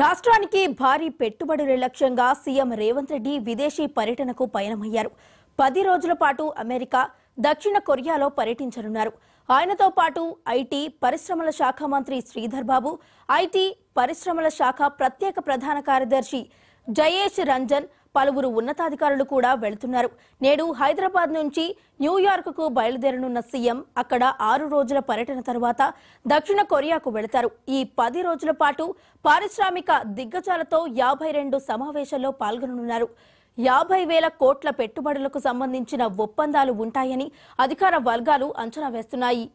రాష్ట్రానికి భారీ పెట్టుబడుల లక్ష్యంగా సీఎం రేవంత్ రెడ్డి విదేశీ పర్యటనకు పయనమయ్యారు. 10 రోజుల పాటు అమెరికా, దక్షిణ కొరియాలో పర్యటించనున్నారు. ఆయనతో పాటు ఐటీ పరిశ్రమల శాఖ మంత్రి శ్రీధర్ బాబు, ఐటీ పరిశ్రమల శాఖ ప్రత్యేక ప్రధాన కార్యదర్శి జయేష్ రంజన్, పలువురు ఉన్నతాధికారులు కూడా వెళుతున్నారు. నేడు హైదరాబాద్ నుంచి న్యూయార్క్కు బయలుదేరనున్న సీఎం అక్కడ 6 రోజుల పర్యటన తర్వాత దక్షిణ కొరియాకు వెళతారు. ఈ 10 రోజుల పాటు పారిశ్రామిక దిగ్గజాలతో 52 సమావేశాల్లో పాల్గొననున్నారు. 50,000 కోట్ల పెట్టుబడులకు సంబంధించిన ఒప్పందాలు ఉంటాయని అధికార వర్గాలు అంచనా వేస్తున్నాయి.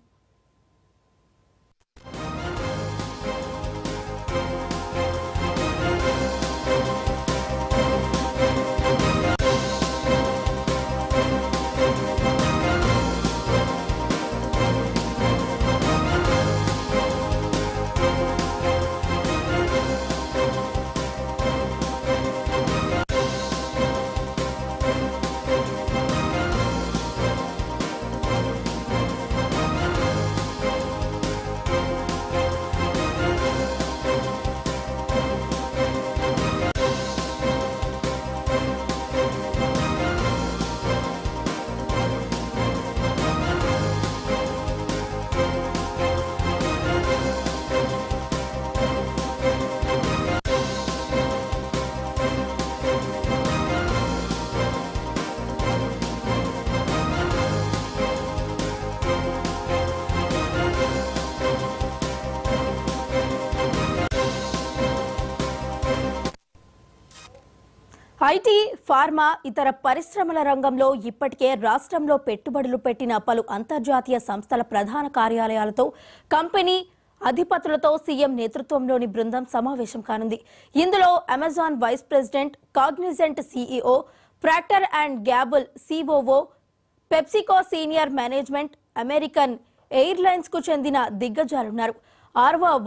ఐటీ, ఫార్మా, ఇతర పరిశ్రమల రంగంలో ఇప్పటికే రాష్ట్రంలో పెట్టుబడులు పెట్టిన పలు అంతర్జాతీయ సంస్థల ప్రధాన కార్యాలయాలతో, కంపెనీ అధిపతులతో సీఎం నేతృత్వంలోని బృందం సమావేశం కానుంది. ఇందులో Amazon vice president, Cognizant CEO, Procter and Gamble COO, PepsiCo senior management, American Airlines కు చెందిన దిగ్గజాలున్నారు.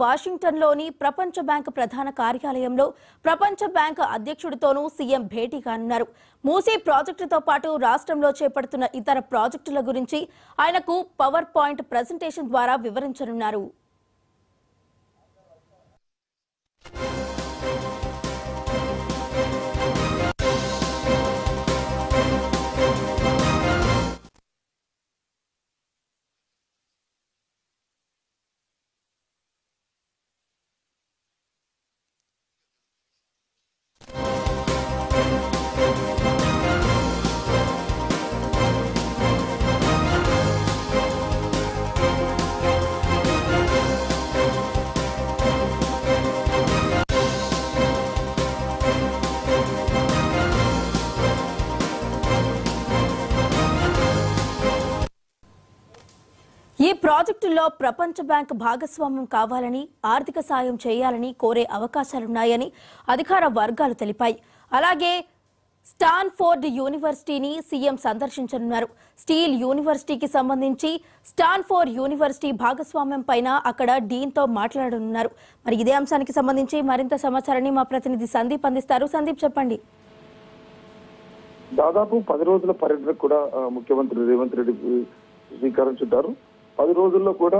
వాషింగ్టన్లోని ప్రపంచ బ్యాంక్ ప్రధాన కార్యాలయంలో ప్రపంచ బ్యాంక్ అధ్యక్షుడితోనూ సీఎం భేటీ కానున్నారు. మూసీ ప్రాజెక్టుతో పాటు రాష్ట్రంలో చేపడుతున్న ఇతర ప్రాజెక్టుల గురించి ఆయనకు పవర్ పాయింట్ ప్రెజెంటేషన్ ద్వారా వివరించనున్నారు. ఈ ప్రాజెక్టుల్లో ప్రపంచ బ్యాంక్ భాగస్వామ్యం కావాలని, ఆర్థిక సాయం చేయాలని కోరే అవకాశాలున్నాయని అధికార వర్గాలు తెలిపాయి. అలాగే స్టాన్ఫోర్డ్ యూనివర్సిటీని సీఎం సందర్శించనున్నారు. స్టీల్ యూనివర్సిటీకి సంబంధించి స్టాన్ఫోర్డ్ యూనివర్సిటీ భాగస్వామ్యం పైన అక్కడ డీన్తో మాట్లాడనున్నారు. మరి ఇదే అంశానికి సంబంధించి మరింత సమాచారాన్ని మా ప్రతినిధి సందీప్ అందిస్తారు. సందీప్, చెప్పండి. దాదాపు 10 రోజుల పర్యటనకు కూడా ముఖ్యమంత్రి రేవంత్ రెడ్డి శ్రీకారం చుట్టారు. 10 రోజుల్లో కూడా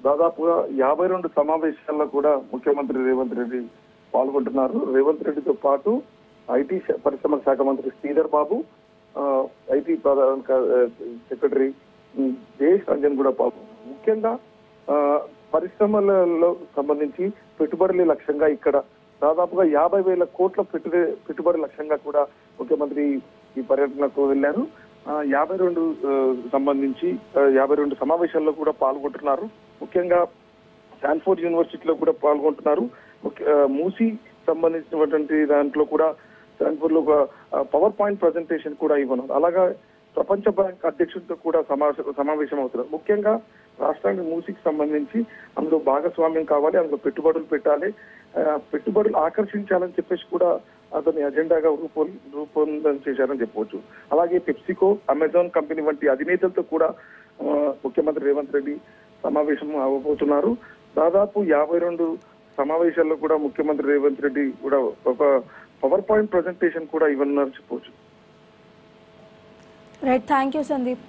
దాదాపుగా 52 సమావేశాల్లో కూడా ముఖ్యమంత్రి రేవంత్ రెడ్డి పాల్గొంటున్నారు. రేవంత్ రెడ్డితో పాటు ఐటీ పరిశ్రమల శాఖ మంత్రి శ్రీధర్ బాబు, ఐటీ ప్రధాన సెక్రటరీ జయేష్ రంజన్ కూడా ముఖ్యంగా పరిశ్రమలలో సంబంధించి పెట్టుబడుల లక్ష్యంగా ఇక్కడ దాదాపుగా 50,000 కోట్ల పెట్టుబడి లక్ష్యంగా కూడా ముఖ్యమంత్రి ఈ పర్యటనకు వెళ్లారు. 52 సంబంధించి 52 సమావేశాల్లో కూడా పాల్గొంటున్నారు. ముఖ్యంగా స్టాన్ఫోర్డ్ యూనివర్సిటీలో కూడా పాల్గొంటున్నారు. మూసీ సంబంధించినటువంటి దాంట్లో కూడా స్టాన్ఫోర్డ్ లో ఒక పవర్ పాయింట్ ప్రజెంటేషన్ కూడా ఇవ్వనున్నారు. అలాగా ప్రపంచ బ్యాంక్ అధ్యక్షుడితో కూడా సమావేశం అవుతున్నారు. ముఖ్యంగా రాష్ట్రానికి మూసీకి సంబంధించి అందులో భాగస్వామ్యం కావాలి, అందులో పెట్టుబడులు పెట్టాలి, పెట్టుబడులు ఆకర్షించాలని చెప్పేసి కూడా అతని అజెండాగా రూపొందన చేశారని చెప్పవచ్చు. అలాగే పెప్సికో, అమెజాన్ కంపెనీ వంటి అధినేతలతో కూడా ముఖ్యమంత్రి రేవంత్ రెడ్డి సమావేశం అవ్వబోతున్నారు. దాదాపు 52 సమావేశాల్లో కూడా ముఖ్యమంత్రి రేవంత్ రెడ్డి కూడా ఒక పవర్ పాయింట్ ప్రజెంటేషన్ కూడా ఇవ్వనున్నారు చెప్పవచ్చు. Right, thank you Sandeep.